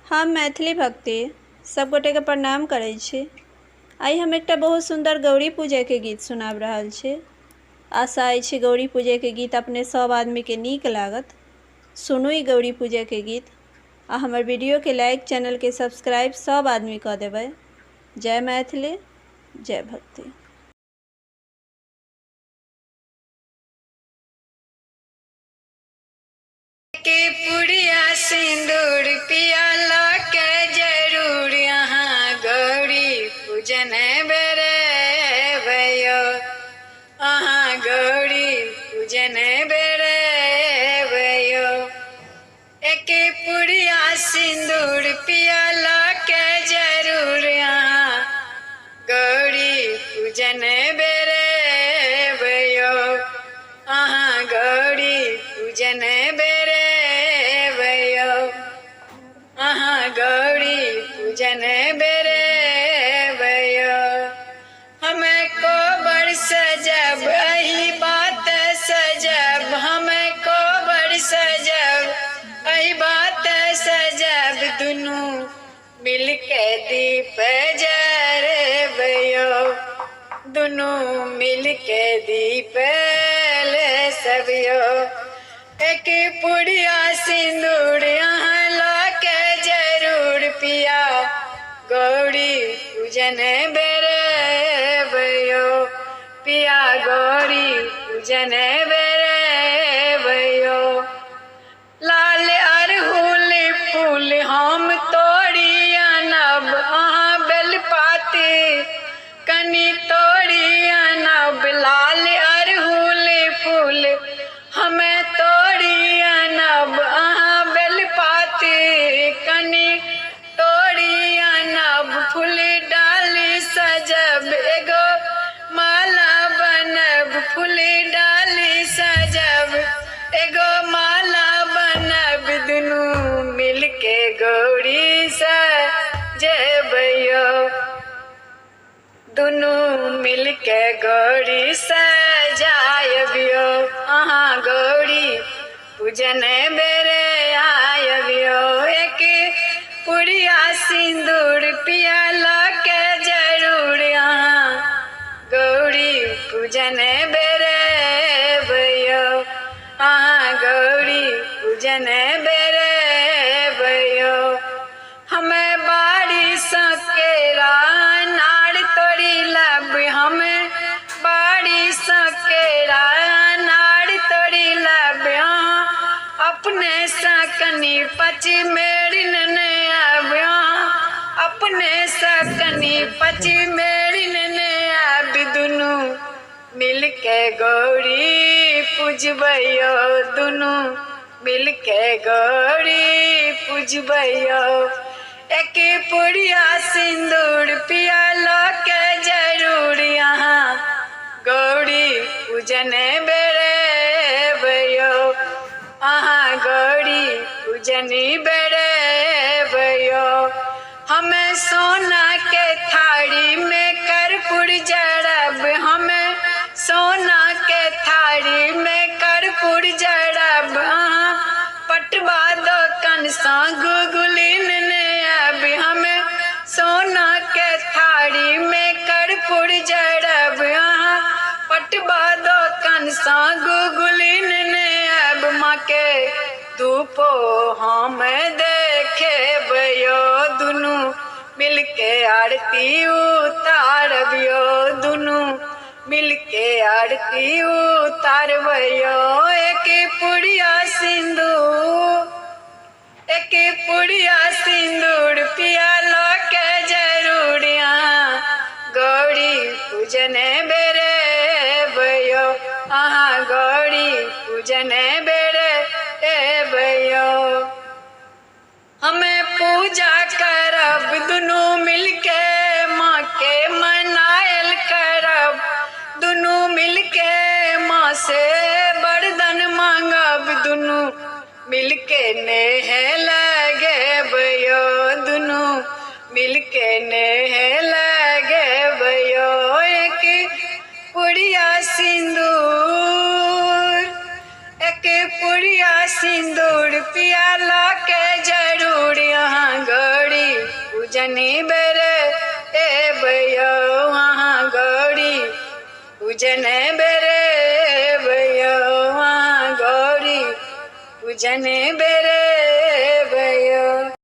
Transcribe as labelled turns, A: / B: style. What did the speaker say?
A: हम मैथिली भक्ति सब गोटे के प्रणाम करै छी। आई हम एक बहुत सुंदर गौरी पूजा के गीत सुनाब रहल छी। आशा अछि गौरी पूजा के गीत अपने सब आदमी के नीक लागत। सुनू ई गौरी पूजा के गीत आ हमर वीडियो के लाइक, चैनल के सब्सक्राइब सब आदमी कर देबै। जय मैथिली, जय भक्ति।
B: के पुड़िया सिंदूर पियाला के जरूर यहाँ गौरी पूजन बेरे भयो। अहाँ गौरी पूजन बेरे भयो। एक पुड़िया सिंदूर पियाला के जरूर यहाँ गौरी पूजन बेरे भयो। अहाँ गौरी पूजन बेरे गौरी पूजन बेरे भयो। हमें को बड़ सजब अही बात सजब। हमें को बड़ सजब अही बात सजब। दुनू मिल के दीप जरबयो। दुनू मिल के दीप ले सबियो। एक पुड़िया सिंदूर यहाँ ला के जरूर पिया गौरी पूजन बेरे भयो। पिया गौरी पूजन बेरे भयो। लाल अरहुल फूल हम तोड़ी अनब। अहाँ बेलपाती कनी तोड़ी अनब। लाल अरहुल फूल हमें तोड़ी अनब। अहाँ बेलपाती कनी तोड़ी अनब। फूल डाली सजब एगो माला बनब। फूल डाली सजब एगो माला बनब। दुनू मिल के गौरी सजबयो। दुनू मिल के गौरी सजायबियो। अहाँ गौरी पूजन बेरे आयबियो। एक पुड़िया सिंदूर पियाला के जरूर यहाँ गौरी पूजन बेरे भयो। अहाँ गौरी पूजन बेरे भयो। हमें बाड़ी सकेरा नाड़ तोड़ी लब। हमें बाड़ी सकेरा नाड़ तोड़ी लब। अपने सकनी पच मेरी ने अब। अपने सकनी पच मेरी ने अब। दुनू मिल के गौरी पूजबयो। दुनू मिल के गौरी पूजबयो। एक पुड़िया सिंदूर पियाला के जरूर यहाँ गौरी पूजन बेरे भयो। अहाँ गौरी पूजन बेरे भयो। हमें सोना के थाड़ी में कर्पूर जरब। हमें सोना के थाड़ी में कर्पूर जरब। पटवा दो कनसा गुगुलिन ने अब। हमें सोना के थाड़ी में कर्पूर जरब। पटवा दो कनसा गुगुलिन ने अब। माँ के धूपो हम देखे भयो। दुनू मिल के आरती उतारबियो। दुनू मिल के आरती उतारबियो। एक पुड़िया सिंदूर एक पुड़िया सिंदूर पियाला के जरूर यहाँ गौरी पूजन बेरे भयो। अहाँ गौरी पूजन बेरे भयो। हमें पूजा करब दुनू मिल के माँ के मनायल करब। दुनू मिल के माँ से वरदान मांगब। दुनू मिल के नेह लगे भयो। दुनू मिल के नेह लगे भयो। एक पुड़िया सिंदूर एक पुड़िया सिंदूर पियाला के जरूर यहाँ पूजनी बेरे ए भैया वहाँ गौरी पूजन बेरे भैया वहाँ गौरी पूजन बेरे भैया।